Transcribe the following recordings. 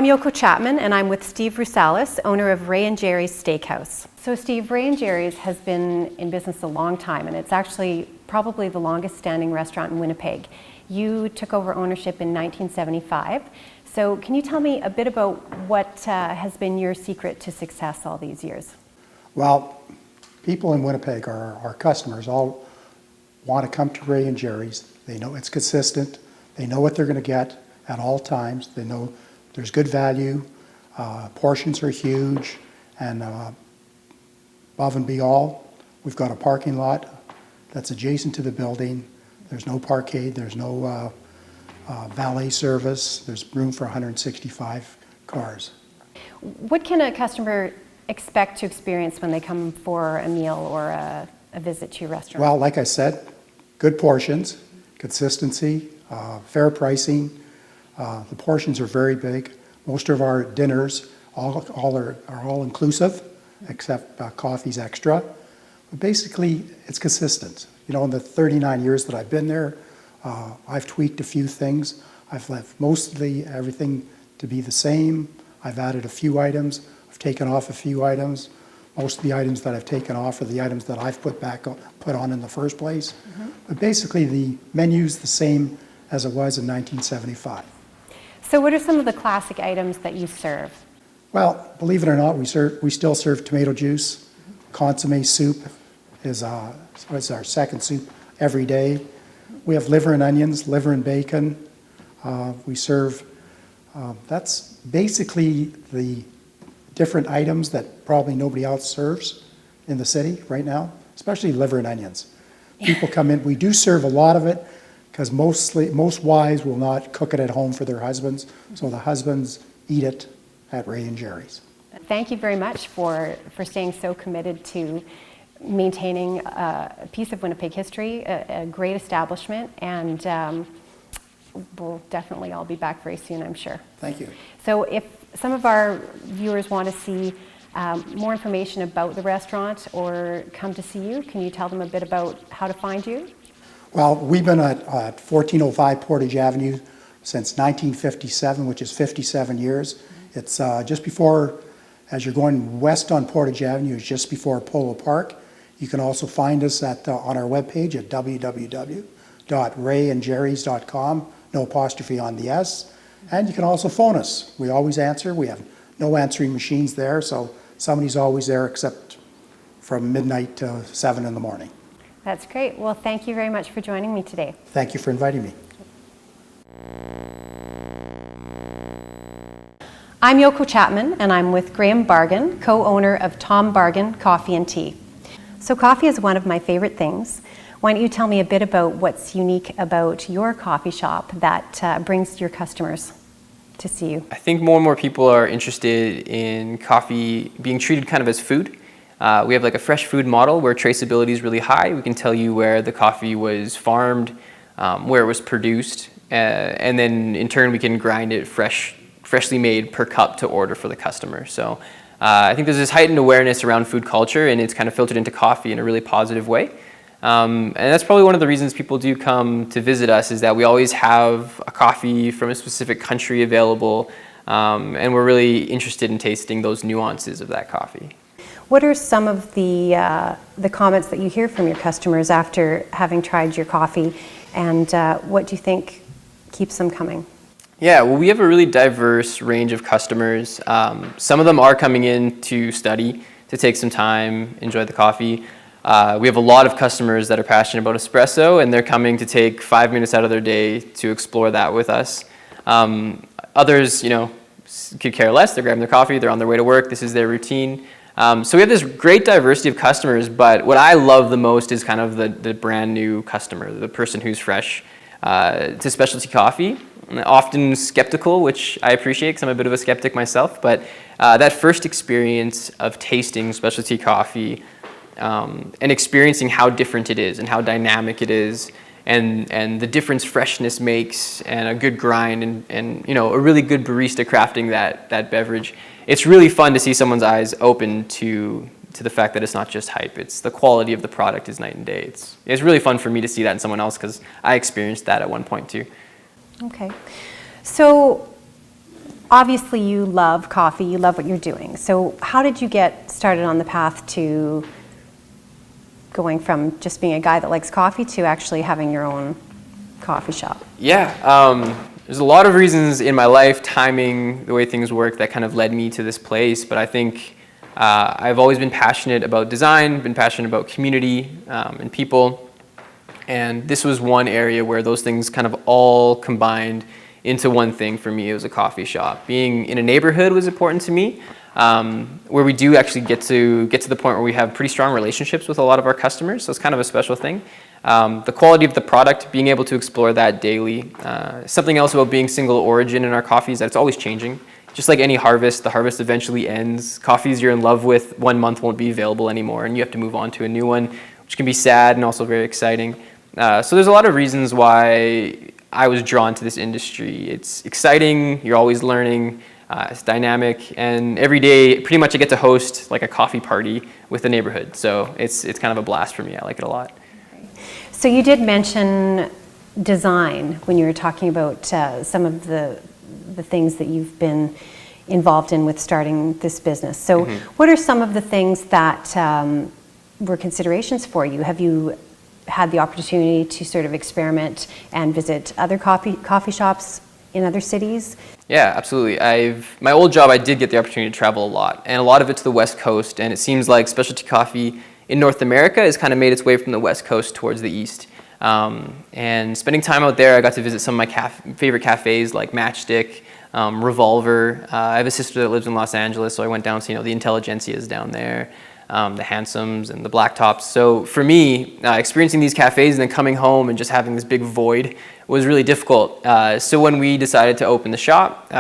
I'm Ayoko Chapman, and I'm with Steve Hrousalas, owner of Ray and Jerry's Steakhouse. So Steve, Ray and Jerry's has been in business a long time, and it's actually probably the longest standing restaurant in Winnipeg. You took over ownership in 1975. So can you tell me a bit about what has been your secret to success all these years? Well, people in Winnipeg, our customers, all want to come to Ray and Jerry's. They know it's consistent. They know what they're going to get at all times. They know there's good value, portions are huge, and above and beyond, we've got a parking lot that's adjacent to the building. There's no parkade, there's no valet service. There's room for 165 cars. What can a customer expect to experience when they come for a meal or a visit to your restaurant? Well, like I said, good portions, consistency, fair pricing. The portions are very big. Most of our dinners are all inclusive, except coffee's extra. But basically, it's consistent. You know, in the 39 years that I've been there, I've tweaked a few things. I've left mostly everything to be the same. I've added a few items. I've taken off a few items. Most of the items that I've taken off are the items that I've put on in the first place. Mm-hmm. But basically, the menu's the same as it was in 1975. So what are some of the classic items that you serve? Well, believe it or not, we still serve tomato juice. Consomme soup is our second soup every day. We have liver and onions, liver and bacon. We serve, that's basically the different items that probably nobody else serves in the city right now, especially liver and onions. People come in, we do serve a lot of it, because most wives will not cook it at home for their husbands, so the husbands eat it at Ray and Jerry's. Thank you very much for staying so committed to maintaining a piece of Winnipeg history, a great establishment, and we'll definitely all be back very soon, I'm sure. Thank you. So if some of our viewers want to see more information about the restaurant or come to see you, can you tell them a bit about how to find you? Well, we've been at 1405 Portage Avenue since 1957, which is 57 years. It's just before, as you're going west on Portage Avenue, it's just before Polo Park. You can also find us on our webpage at www.rayandjerrys.com, no apostrophe on the S. And you can also phone us. We always answer. We have no answering machines there, so somebody's always there except from midnight to 7 in the morning. That's great. Well, thank you very much for joining me today. Thank you for inviting me. I'm Ayoko Chapman, and I'm with Graham Bargen, co-owner of Thom Bargen Coffee and Tea. So coffee is one of my favorite things. Why don't you tell me a bit about what's unique about your coffee shop that brings your customers to see you? I think more and more people are interested in coffee being treated kind of as food. We have like a fresh food model where traceability is really high. We can tell you where the coffee was farmed, where it was produced, and then in turn we can grind it freshly made per cup to order for the customer. So I think there's this heightened awareness around food culture, and it's kind of filtered into coffee in a really positive way. And that's probably one of the reasons people do come to visit us, is that we always have a coffee from a specific country available, and we're really interested in tasting those nuances of that coffee. What are some of the comments that you hear from your customers after having tried your coffee, and what do you think keeps them coming? Yeah, well, we have a really diverse range of customers. Some of them are coming in to study, to take some time, enjoy the coffee. We have a lot of customers that are passionate about espresso, and they're coming to take 5 minutes out of their day to explore that with us. Others, could care less. They're grabbing their coffee, they're on their way to work, this is their routine. So we have this great diversity of customers, but what I love the most is kind of the brand new customer, the person who's fresh to specialty coffee. Often skeptical, which I appreciate because I'm a bit of a skeptic myself, but that first experience of tasting specialty coffee and experiencing how different it is and how dynamic it is, and the difference freshness makes, and a good grind, and a really good barista crafting that beverage. It's really fun to see someone's eyes open to the fact that it's not just hype. It's the quality of the product is night and day. It's really fun for me to see that in someone else, because I experienced that at one point too. Okay, so obviously you love coffee, you love what you're doing. So how did you get started on the path to going from just being a guy that likes coffee to actually having your own coffee shop? Yeah, there's a lot of reasons in my life, timing, the way things work, that kind of led me to this place. But I think I've always been passionate about design, been passionate about community and people. And this was one area where those things kind of all combined into one thing for me. It was a coffee shop. Being in a neighborhood was important to me, where we do actually get to the point where we have pretty strong relationships with a lot of our customers. So it's kind of a special thing. The quality of the product, being able to explore that daily. Something else about being single origin in our coffee is that it's always changing. Just like any harvest, the harvest eventually ends. Coffees you're in love with 1 month won't be available anymore, and you have to move on to a new one, which can be sad and also very exciting. So there's a lot of reasons why I was drawn to this industry. It's exciting, you're always learning, it's dynamic, and every day pretty much I get to host like a coffee party with the neighborhood. So it's kind of a blast for me. I like it a lot. So you did mention design when you were talking about some of the things that you've been involved in with starting this business. So what are some of the things that were considerations for you? Have you had the opportunity to sort of experiment and visit other coffee shops in other cities? Yeah, absolutely. My old job, I did get the opportunity to travel a lot, and a lot of it to the West Coast, and it seems like specialty coffee in North America has kind of made its way from the West Coast towards the East. And spending time out there, I got to visit some of my favorite cafes like Matchstick, Revolver. I have a sister that lives in Los Angeles, so I went down to the Intelligentsias down there, the Handsomes and the Blacktops. So for me, experiencing these cafes and then coming home and just having this big void was really difficult. So when we decided to open the shop,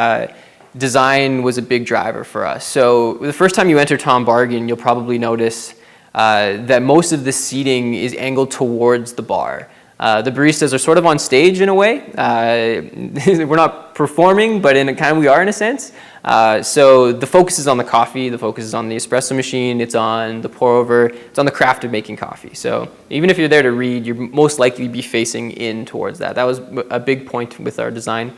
design was a big driver for us. So the first time you enter Thom Bargen, you'll probably notice that most of the seating is angled towards the bar. The baristas are sort of on stage in a way. We're not performing, but in a kind of we are in a sense. So the focus is on the coffee, the focus is on the espresso machine, it's on the pour over, it's on the craft of making coffee. So even if you're there to read, you're most likely be facing in towards that. That was a big point with our design.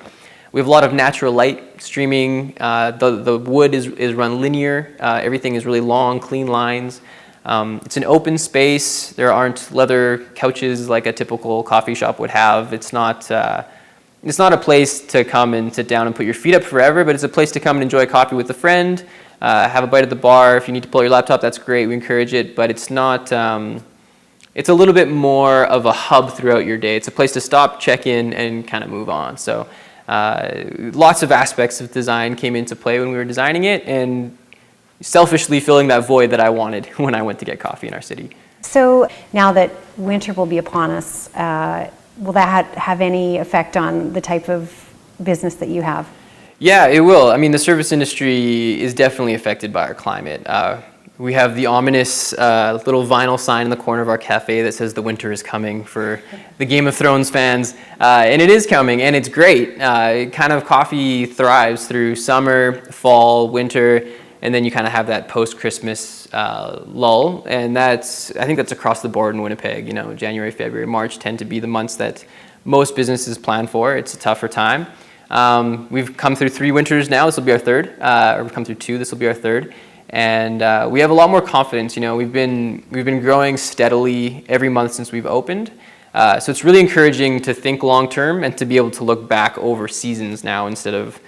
We have a lot of natural light streaming. The wood is run linear. Everything is really long, clean lines. It's an open space. There aren't leather couches like a typical coffee shop would have. It's not a place to come and sit down and put your feet up forever, but it's a place to come and enjoy a coffee with a friend, have a bite at the bar. If you need to pull your laptop, that's great. We encourage it, but it's not. It's a little bit more of a hub throughout your day. It's a place to stop, check in, and kind of move on. So lots of aspects of design came into play when we were designing it, and selfishly filling that void that I wanted when I went to get coffee in our city. So now that winter will be upon us, will that have any effect on the type of business that you have? Yeah, it will. I mean, the service industry is definitely affected by our climate. We have the ominous little vinyl sign in the corner of our cafe that says the winter is coming for the Game of Thrones fans. And it is coming, and it's great. Coffee thrives through summer, fall, winter, and then you kind of have that post-Christmas lull, and I think that's across the board in Winnipeg. January, February, March tend to be the months that most businesses plan for. It's a tougher time. We've come through 3 winters now. This will be our third, or we've come through 2. This will be our third, and we have a lot more confidence. We've been growing steadily every month since we've opened. So it's really encouraging to think long term and to be able to look back over seasons now instead of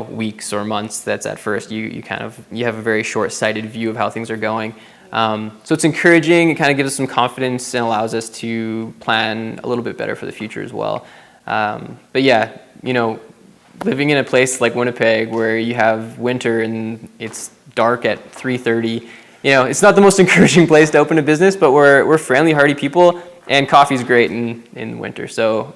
weeks or months. That's at first you have a very short-sighted view of how things are going. So it's encouraging. It kind of gives us some confidence and allows us to plan a little bit better for the future as well. But yeah, living in a place like Winnipeg where you have winter and it's dark at 3:30, it's not the most encouraging place to open a business. But we're friendly, hearty people, and coffee's great in winter. So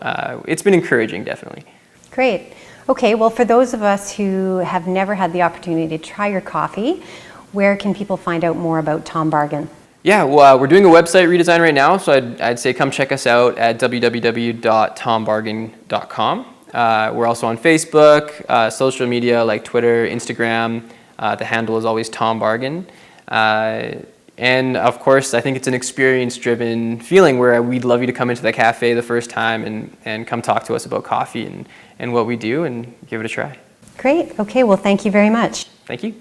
it's been encouraging, definitely. Great. Okay, well, for those of us who have never had the opportunity to try your coffee, where can people find out more about Thom Bargen? Yeah, well, we're doing a website redesign right now, so I'd say come check us out at www.thombargen.com. We're also on Facebook, social media like Twitter, Instagram. The handle is always Thom Bargen. And of course, I think it's an experience-driven feeling where we'd love you to come into the cafe the first time and come talk to us about coffee and what we do and give it a try. Great. Okay, well, thank you very much. Thank you.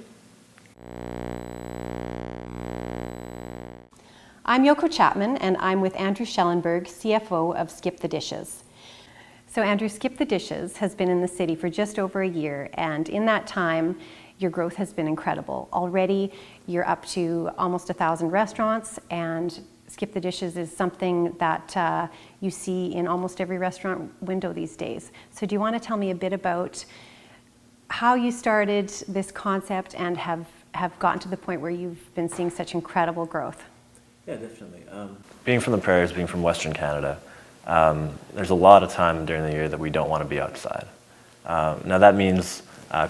I'm Ayoko Chapman, and I'm with Andrew Schellenberg, CFO of SkipTheDishes. So Andrew, SkipTheDishes has been in the city for just over a year, and in that time, your growth has been incredible. Already, you're up to almost 1,000 restaurants, and SkipTheDishes is something that you see in almost every restaurant window these days. So do you want to tell me a bit about how you started this concept and have gotten to the point where you've been seeing such incredible growth? Yeah, definitely. Being from the prairies, being from Western Canada, there's a lot of time during the year that we don't want to be outside. Now that means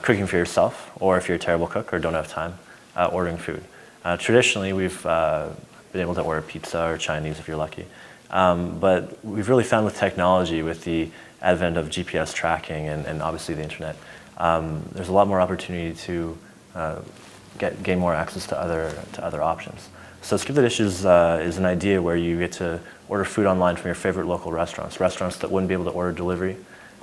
cooking for yourself, or if you're a terrible cook or don't have time, ordering food. Traditionally, we've been able to order pizza or Chinese if you're lucky. But we've really found with technology, with the advent of GPS tracking and obviously the internet, there's a lot more opportunity to gain more access to other options. So SkipTheDishes is an idea where you get to order food online from your favorite local restaurants that wouldn't be able to order delivery,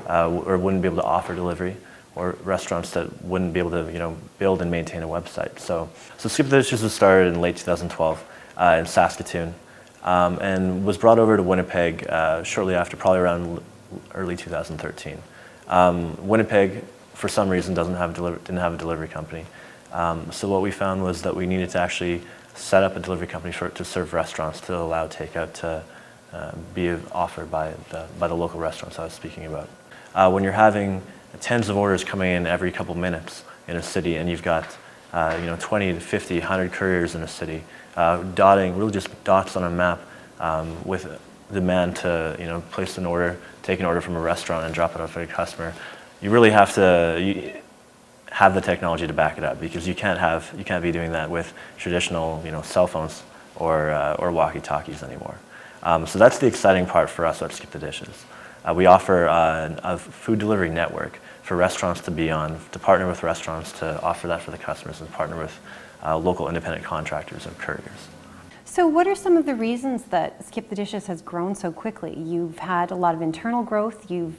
or wouldn't be able to offer delivery, or restaurants that wouldn't be able to build and maintain a website. So SkipTheDishes was started in late 2012 in Saskatoon, and was brought over to Winnipeg shortly after, probably around early 2013. Winnipeg, for some reason, didn't have a delivery company. So what we found was that we needed to actually set up a delivery company to serve restaurants, to allow takeout to be offered by the local restaurants I was speaking about. When you're having tens of orders coming in every couple minutes in a city, and you've got 20 to 50, 100 couriers in a city, really just dots on a map with demand to place an order, take an order from a restaurant and drop it off at a customer, you really have to have the technology to back it up, because you can't be doing that with traditional cell phones or walkie-talkies anymore. So that's the exciting part for us at SkipTheDishes. We offer a food delivery network for restaurants to be on, to partner with restaurants to offer that for the customers, and partner with local independent contractors and couriers. So what are some of the reasons that SkipTheDishes has grown so quickly? You've had a lot of internal growth, you've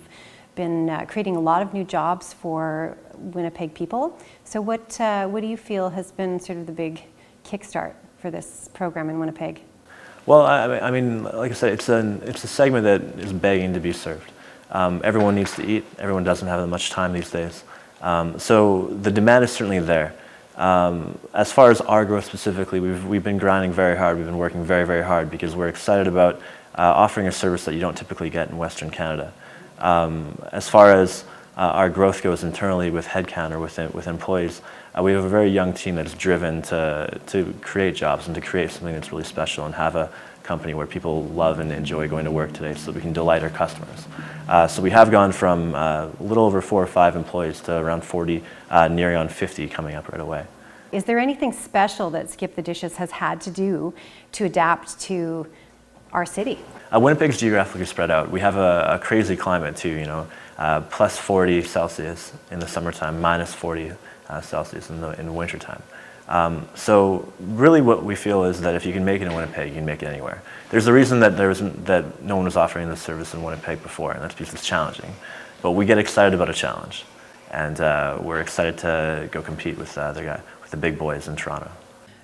been creating a lot of new jobs for Winnipeg people. So what do you feel has been sort of the big kickstart for this program in Winnipeg? Well, I mean, like I said, it's a segment that is begging to be served. Everyone needs to eat. Everyone doesn't have that much time these days. So the demand is certainly there. As far as our growth specifically, we've been grinding very hard. We've been working very, very hard, because we're excited about offering a service that you don't typically get in Western Canada. As far as our growth goes internally with headcount or with employees, we have a very young team that is driven to create jobs and to create something that's really special, and have a company where people love and enjoy going to work today, so that we can delight our customers. So we have gone from a little over 4 or 5 employees to around 40, nearing on 50 coming up right away. Is there anything special that SkipTheDishes has had to do to adapt to our city? Winnipeg's geographically spread out. We have a crazy climate too, plus 40 Celsius in the summertime, minus 40 Celsius in the wintertime. So really what we feel is that if you can make it in Winnipeg, you can make it anywhere. There's a reason that that no one was offering this service in Winnipeg before, and that's because it's challenging. But we get excited about a challenge, and we're excited to go compete with the big boys in Toronto.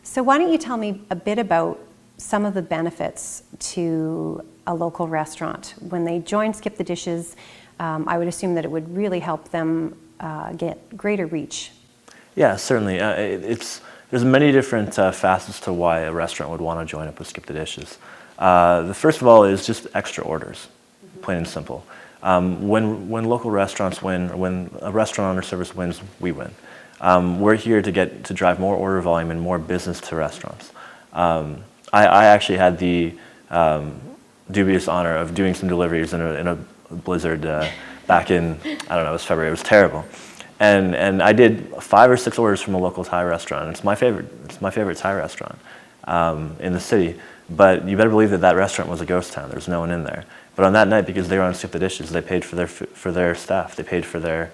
So why don't you tell me a bit about some of the benefits to a local restaurant when they join SkipTheDishes? I would assume that it would really help them get greater reach. Yeah, certainly. There's many different facets to why a restaurant would want to join up with SkipTheDishes. The first of all is just extra orders, plain and simple. When local restaurants win, or when a restaurant or service wins, we win. We're here to drive more order volume and more business to restaurants. I actually had the dubious honor of doing some deliveries in a blizzard back in, I don't know, it was February. It was terrible. And I did 5 or 6 orders from a local Thai restaurant. It's my favorite Thai restaurant in the city. But you better believe that restaurant was a ghost town. There was no one in there. But on that night, because they were on SkipTheDishes, they paid for their staff. They paid for their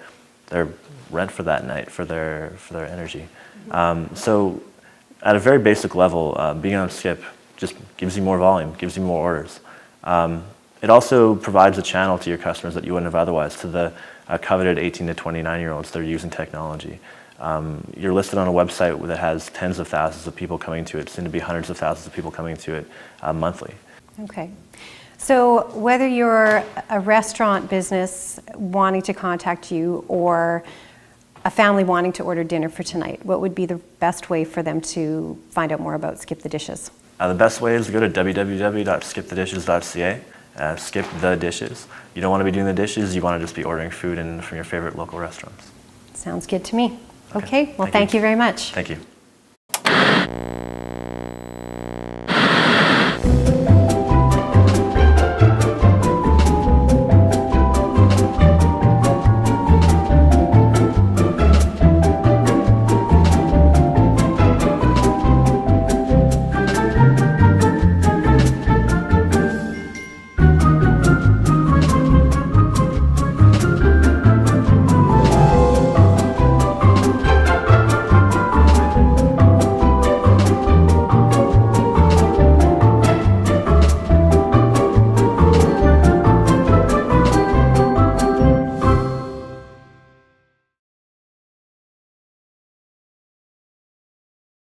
rent for that night, for their energy. So at a very basic level, being on Skip just gives you more volume, gives you more orders. It also provides a channel to your customers that you wouldn't have otherwise, to the coveted 18 to 29-year-olds that are using technology. You're listed on a website that has tens of thousands of people coming to it, soon to be hundreds of thousands of people coming to it monthly. Okay. So whether you're a restaurant business wanting to contact you or a family wanting to order dinner for tonight, what would be the best way for them to find out more about Skip the Dishes? The best way is to go to www.skipthedishes.ca. Skip the dishes. You don't want to be doing the dishes, you want to just be ordering food from your favorite local restaurants. Sounds good to me. Okay, well, thank you very much. Thank you.